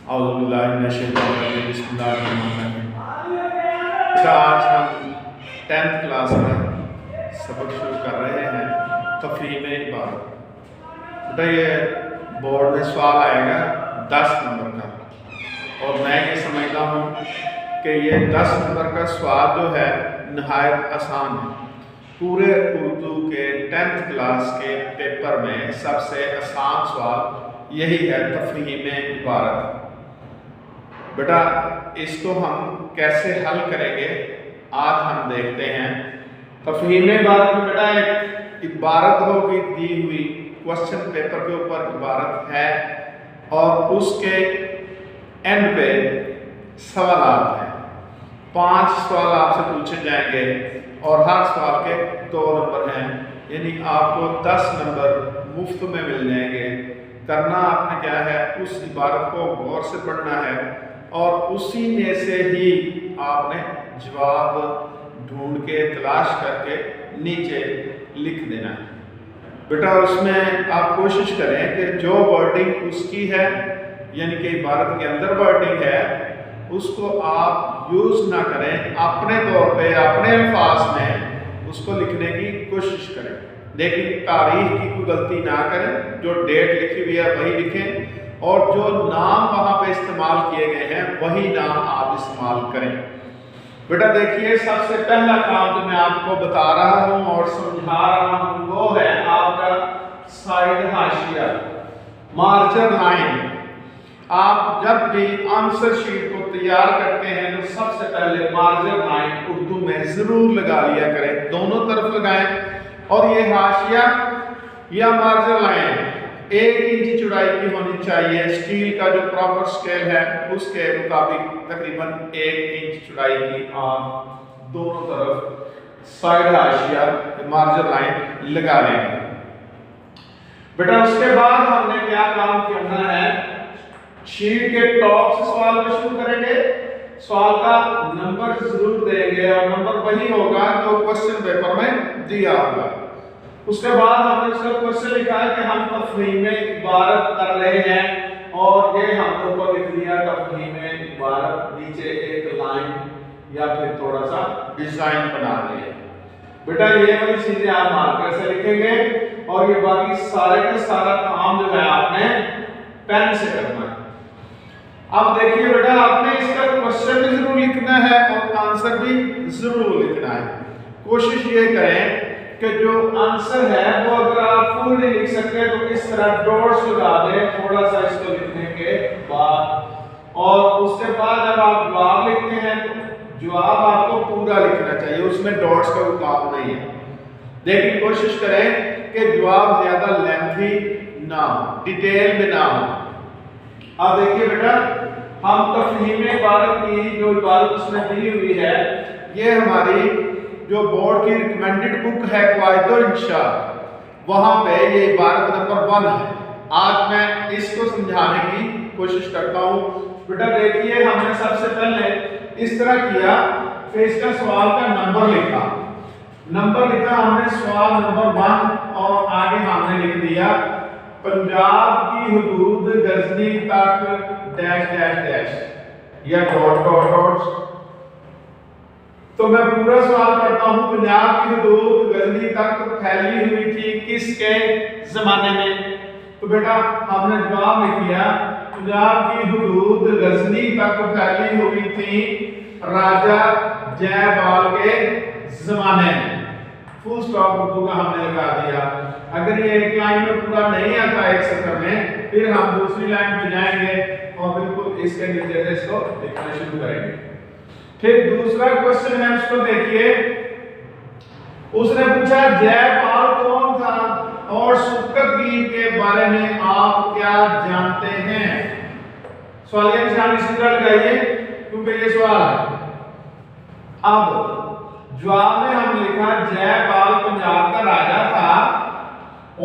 बेटा आज हम 10th क्लास में सबक शुरू कर रहे हैं तफहीम इबारत। बेटा ये बोर्ड में सवाल आएगा 10 नंबर का, और मैं ये समझता हूँ कि ये 10 नंबर का सवाल जो है नहायत आसान है। पूरे उर्दू के 10th क्लास के पेपर में सबसे आसान सवाल यही है, तफहीम इबारत। बेटा इसको हम कैसे हल करेंगे आज हम देखते हैं। तफहीम इबारत में बेटा एक इबारत होगी दी हुई, क्वेश्चन पेपर के ऊपर इबारत है और उसके एंड पे सवालात हैं। 5 सवाल आपसे पूछे जाएंगे और हर सवाल के 2 नंबर हैं, यानी आपको 10 नंबर मुफ्त में मिल जाएंगे। करना आपने क्या है, उस इबारत को गौर से पढ़ना है और उसी में से ही आपने जवाब ढूंढ के तलाश करके नीचे लिख देना है। बेटा उसमें आप कोशिश करें कि जो वर्डिंग उसकी है, यानी कि इबारत के अंदर वर्डिंग है, उसको आप यूज़ ना करें, अपने तौर पे अपने अल्फाज में उसको लिखने की कोशिश करें। लेकिन तारीख की कोई गलती ना करें, जो डेट लिखी हुई है वही लिखें और जो नाम वहाँ पे इस्तेमाल किए गए हैं वही नाम आप इस्तेमाल करें। बेटा देखिए, सबसे पहला काम जो मैं आपको बता रहा हूँ और समझा रहा हूँ वो है आपका साइड हाशिया, मार्जर लाइन। आप जब भी आंसर शीट को तैयार करते हैं तो सबसे पहले मार्जर लाइन उर्दू में जरूर लगा लिया करें, दोनों तरफ लगाएं। और ये हाशिया या मार्जर लाइन 1 इंच चौड़ाई की होनी चाहिए। स्टील का जो प्रॉपर स्केल है उसके मुताबिक तकरीबन 1 इंच चौड़ाई की आप दोनों तरफ साइड हाशिया मार्जर लाइन लगा लेंगे। बेटा उसके बाद हमने क्या काम करना है, शीट के टॉप से सवाल को शुरू करेंगे, सवाल का नंबर जरूर देंगे और नंबर वही होगा जो क्वेश्चन पेपर में दिया होगा। उसके बाद हमने इसका क्वेश्चन लिखा है कि हम तफहीम इबारत कर रहे हैं और ये हमने ऊपर लिख दिया तफहीम इबारत, नीचे एक लाइन या फिर थोड़ा सा डिजाइन बना लिया। बेटा ये वाली चीजें आप मार्कर से लिखेंगे और ये बाकी सारे का सारा काम जो है आपने पेन से करना है। अब देखिए बेटा, आपने इसका क्वेश्चन भी जरूर लिखना है और आंसर भी जरूर लिखना है। कोशिश ये करें कि जो आंसर है वो अगर आप फुल नहीं लिख सकते तो इस तरह डॉट्स लगा दें थोड़ा सा इसको लिखने के बाद, और उसके बाद जब आप जवाब लिखते हैं तो जवाब आपको पूरा लिखना चाहिए, उसमें डॉट्स का कोई काम नहीं है। लेकिन कोशिश करें कि जवाब ज्यादा लेंथी ना हो, डिटेल में ना हो। अब देखिए बेटा, हम तफहीम इबारत की जो इबारत उसमें दी हुई है, ये हमारी जो बोर्ड की रिकमेंडेड बुक है क़वाइदुल इंशा, वहां पे ये इबारत नंबर 1 है। आज मैं इसको समझाने की कोशिश करता हूँ। बेटा देखिए, हमने सबसे पहले इस तरह किया कि इसका सवाल का नंबर लिखा हमने सवाल नंबर 1 और आगे हमने लिख दिया पंजाब की हुदूद गजनी तक डैश डैश डैश या डॉट डॉट डॉट। तो मैं पूरा सवाल पढ़ता हूं, पंजाब की हुदूद गजनी तक फैली हुई थी किसके जमाने में? तो बेटा हमने जवाब लिख दिया पंजाब की हुदूद गजनी तक फैली हुई थी राजा जयपाल के जमाने में। फुल स्टॉप उर्दू का हमने लगा दिया। अगर ये एक लाइन में पूरा नहीं आता एक सत्र में, फिर हम दूसरी लाइन पे जाएंगे और बिल्कुल इसके नीचे से इसको लिखना शुरू करेंगे। फिर दूसरा क्वेश्चन है, उसको देखिए। उसने पूछा जयपाल कौन था और सुक्कतगीर के बारे में आप क्या जानते हैं? सवालिया निशान इसी तरह लगाइए क्योंकि ये सवाल है। अब जवाब में हम लिखा जयपाल पंजाब का राजा था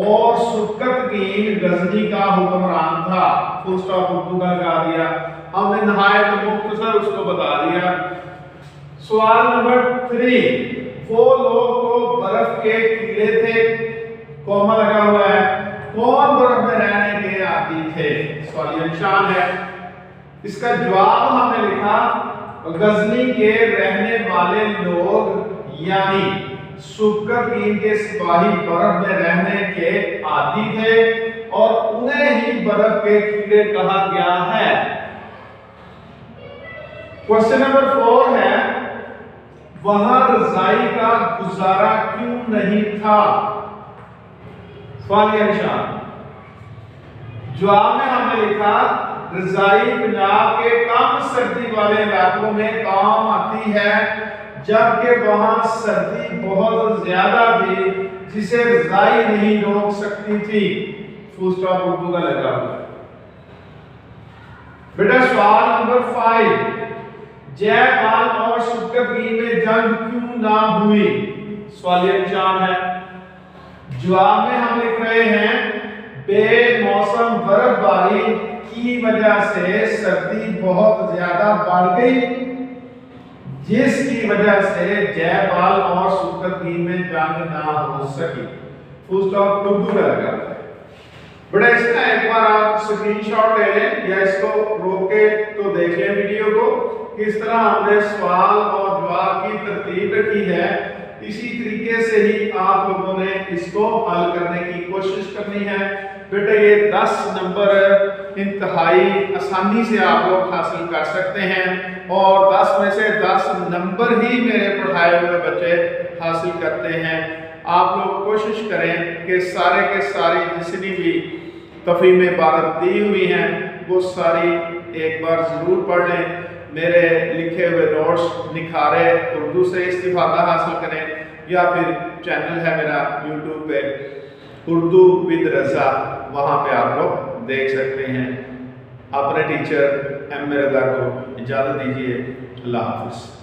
और सुक्कतगीर गजनी का हुक्मरान था। फुल स्टॉप उर्दू का लगा दिया हमने, नहायत मुख्तसर उसको बता दिया। सवाल नंबर 3, वो लोग तो बर्फ के कीड़े थे, कॉमा लगा हुआ है, कौन बर्फ में रहने के आदी थे? सवालिया निशान है। इसका जवाब हमने लिखा गजनी के रहने वाले लोग यानी सुकरकीन के सिपाही बर्फ में रहने के आदी थे और उन्हें ही बर्फ के कीड़े कहा गया है। क्वेश्चन नंबर 4 है वहां रजाई का गुजारा क्यों नहीं था? सवालिया निशान। जवाब में हमने लिखा रजाई पंजाब के कम सर्दी वाले इलाकों में काम आती है जबकि वहां सर्दी बहुत ज्यादा थी जिसे रजाई नहीं रोक सकती थी। फुल स्टॉप उर्दू का लगा हुआ। बेटा सवाल नंबर 5 जयपाल और सुकरकीन में जंग क्यों ना हुई? सवालिया निशान है। जवाब में हम लिख रहे हैं बेमौसम बर्फबारी की वजह से सर्दी बहुत ज्यादा बढ़ गई जिसकी वजह से जयपाल और सुकरकीन में जंग ना हो सकी। फुल स्टॉप उर्दू का लगा। बड़ा इसका एक बार आप स्क्रीनशॉट ले लें या इसको रोक के तो देख लें वीडियो को, किस तरह हमने सवाल और जवाब की तरतीब रखी है। इसी तरीके से ही आप लोगों ने इसको हल करने की कोशिश करनी है। बेटा ये 10 नंबर इंतहाई आसानी से आप लोग हासिल कर सकते हैं और 10 में से 10 नंबर ही मेरे पढ़ाए हुए बच्चे हासिल करते हैं। आप लोग कोशिश करें कि सारे के सारी जितनी भी तफहीम इबारत दी हुई हैं वो सारी एक बार ज़रूर पढ़ लें। मेरे लिखे हुए नोट्स निखारे उर्दू से इस्तिफादा हासिल करें या फिर चैनल है मेरा यूट्यूब पे उर्दू विद रज़ा, वहाँ पे आप लोग देख सकते हैं। अपने टीचर एम रज़ा को इजाज़त दीजिए। अल्लाह हाफ़िज़।